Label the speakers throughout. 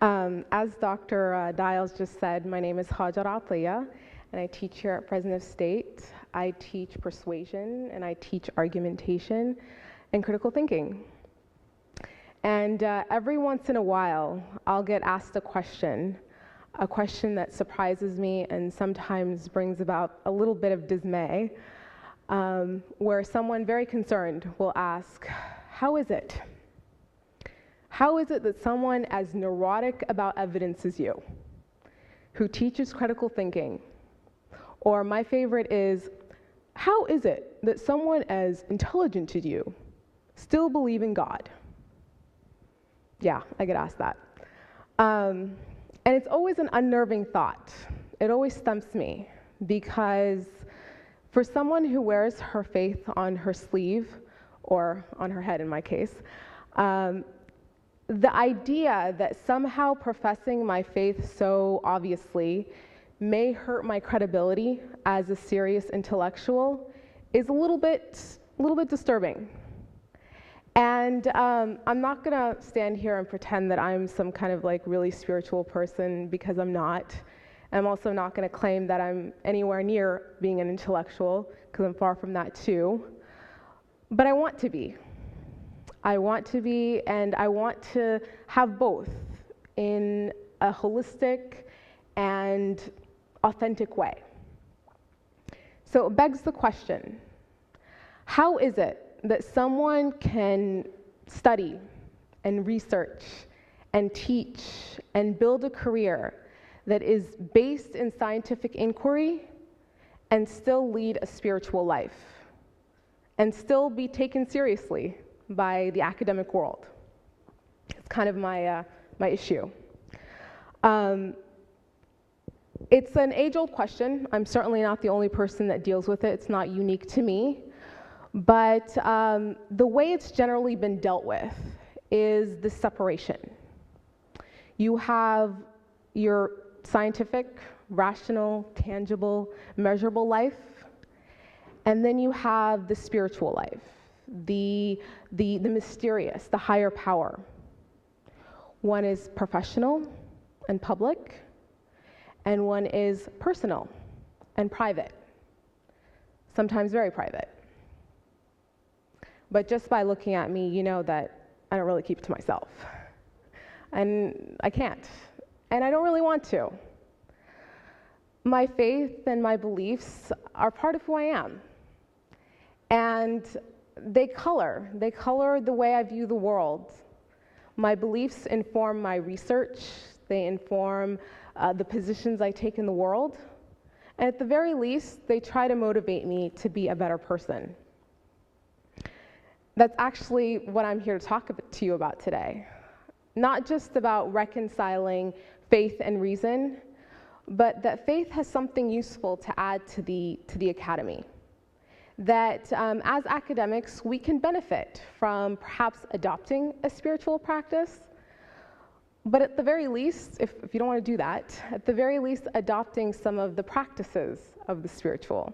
Speaker 1: As Dr. Dials just said, my name is Hagar Attia, and I teach here at TEDxFresnoState. I teach persuasion, and I teach argumentation and critical thinking. And every once in a while, I'll get asked a question that surprises me and sometimes brings about a little bit of dismay, where someone very concerned will ask, how is it? How is it that someone as neurotic about evidence as you, who teaches critical thinking, or my favorite is, how is it that someone as intelligent as you still believe in God? Yeah, I get asked that. And it's always an unnerving thought. It always stumps me, because for someone who wears her faith on her sleeve, or on her head in my case, the idea that somehow professing my faith so obviously may hurt my credibility as a serious intellectual is a little bit disturbing. And I'm not gonna stand here and pretend that I'm some kind of like really spiritual person, because I'm not. I'm also not gonna claim that I'm anywhere near being an intellectual, because I'm far from that too. But I want to be. I want to be, and I want to have both in a holistic and authentic way. So it begs the question, how is it that someone can study and research and teach and build a career that is based in scientific inquiry and still lead a spiritual life and still be taken seriously by the academic world? It's kind of my issue. It's an age-old question. I'm certainly not the only person that deals with it. It's not unique to me. But the way it's generally been dealt with is the separation. You have your scientific, rational, tangible, measurable life, and then you have the spiritual life, the mysterious, the higher power. One is professional and public, and one is personal and private, sometimes very private. But just by looking at me, you know that I don't really keep it to myself. And I can't, and I don't really want to. My faith and my beliefs are part of who I am. And they color the way I view the world. My beliefs inform my research, they inform the positions I take in the world, and at the very least, they try to motivate me to be a better person. That's actually what I'm here to talk to you about today. Not just about reconciling faith and reason, but that faith has something useful to add to the academy. That as academics, we can benefit from perhaps adopting a spiritual practice, but at the very least, if you don't want to do that, at the very least, adopting some of the practices of the spiritual.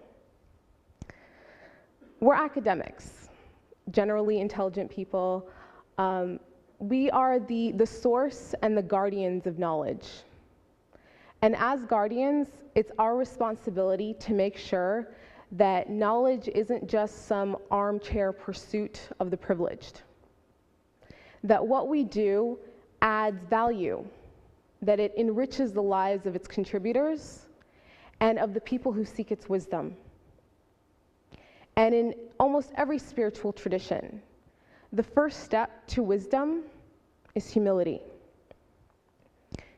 Speaker 1: We're academics, generally intelligent people. We are the source and the guardians of knowledge. And as guardians, it's our responsibility to make sure that knowledge isn't just some armchair pursuit of the privileged. That what we do adds value, that it enriches the lives of its contributors and of the people who seek its wisdom. And in almost every spiritual tradition, the first step to wisdom is humility.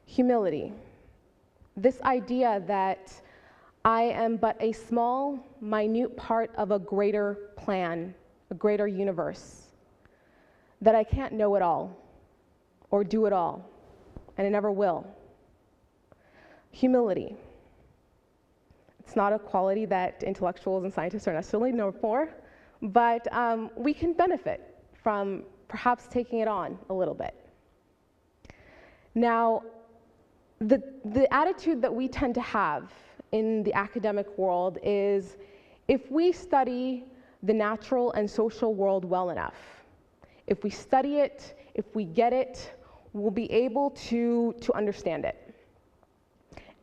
Speaker 1: Humility. This idea that I am but a small, minute part of a greater plan, a greater universe, that I can't know it all or do it all, and I never will. Humility. It's not a quality that intellectuals and scientists are necessarily known for, but we can benefit from perhaps taking it on a little bit. Now, the attitude that we tend to have in the academic world is, if we study the natural and social world well enough, if we study it, if we get it, we'll be able to understand it.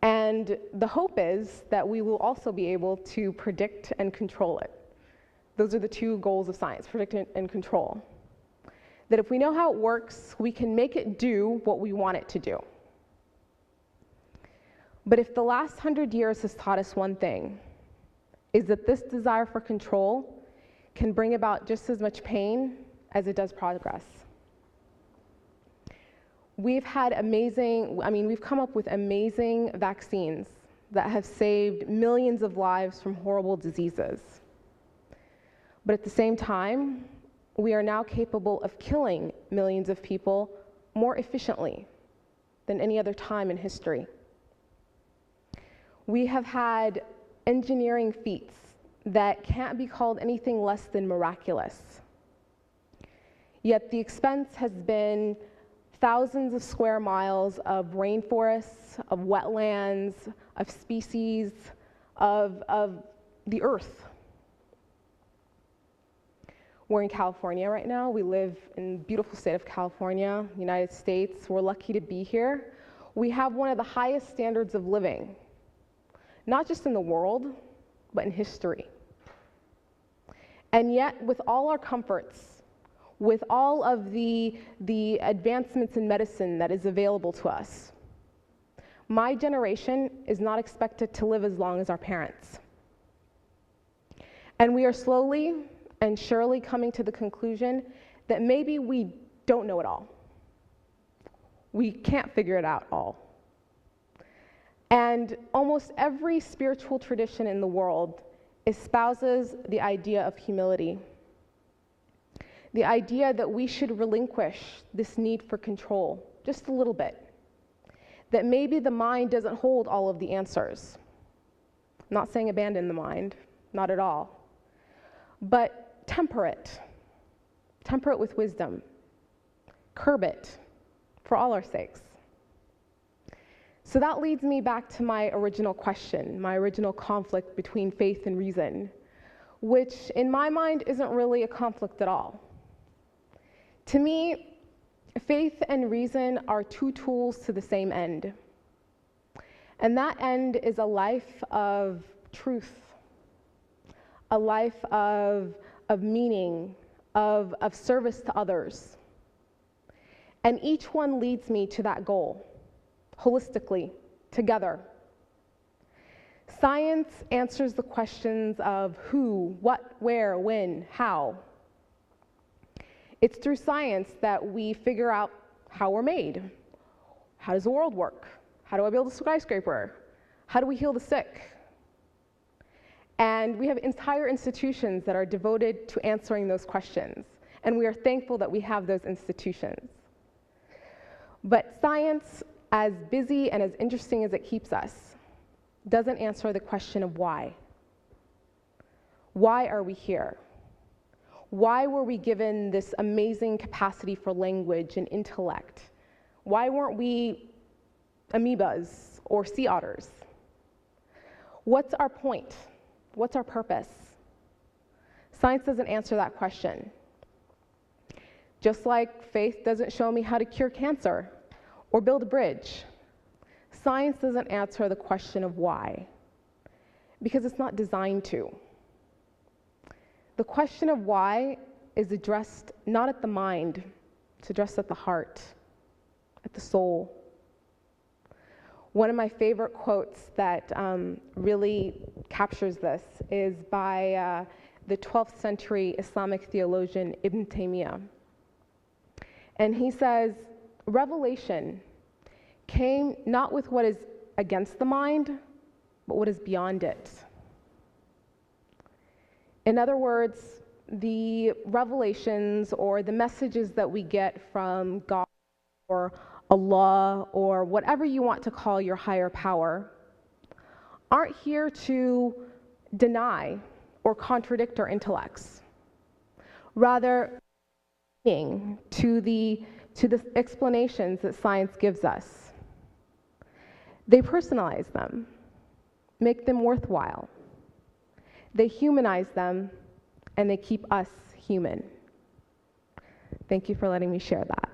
Speaker 1: And the hope is that we will also be able to predict and control it. Those are the two goals of science, predict and control. That if we know how it works, we can make it do what we want it to do. But if the last 100 years has taught us one thing, is that this desire for control can bring about just as much pain as it does progress. We've come up with amazing vaccines that have saved millions of lives from horrible diseases. But at the same time, we are now capable of killing millions of people more efficiently than any other time in history. We have had engineering feats that can't be called anything less than miraculous. Yet the expense has been thousands of square miles of rainforests, of wetlands, of species, of the earth. We're in California right now. We live in the beautiful state of California, United States. We're lucky to be here. We have one of the highest standards of living, not just in the world, but in history. And yet, with all our comforts, with all of the advancements in medicine that is available to us, my generation is not expected to live as long as our parents. And we are slowly and surely coming to the conclusion that maybe we don't know it all. We can't figure it out all. And almost every spiritual tradition in the world espouses the idea of humility. The idea that we should relinquish this need for control just a little bit. That maybe the mind doesn't hold all of the answers. I'm not saying abandon the mind, not at all. But temper it. Temper it with wisdom. Curb it for all our sakes. So that leads me back to my original question, my original conflict between faith and reason, which in my mind isn't really a conflict at all. To me, faith and reason are two tools to the same end. And that end is a life of truth, a life of meaning, of service to others. And each one leads me to that goal, holistically, together. Science answers the questions of who, what, where, when, how. It's through science that we figure out how we're made. How does the world work? How do I build a skyscraper? How do we heal the sick? And we have entire institutions that are devoted to answering those questions. And we are thankful that we have those institutions. But science, as busy and as interesting as it keeps us, doesn't answer the question of why. Why are we here? Why were we given this amazing capacity for language and intellect? Why weren't we amoebas or sea otters? What's our point? What's our purpose? Science doesn't answer that question. Just like faith doesn't show me how to cure cancer or build a bridge, science doesn't answer the question of why, because it's not designed to. The question of why is addressed not at the mind, it's addressed at the heart, at the soul. One of my favorite quotes that really captures this is by the 12th century Islamic theologian Ibn Taymiyyah. And he says, revelation came not with what is against the mind, but what is beyond it. In other words, the revelations or the messages that we get from God or Allah or whatever you want to call your higher power aren't here to deny or contradict our intellects. Rather, to the explanations that science gives us. They personalize them, make them worthwhile. They humanize them, and they keep us human. Thank you for letting me share that.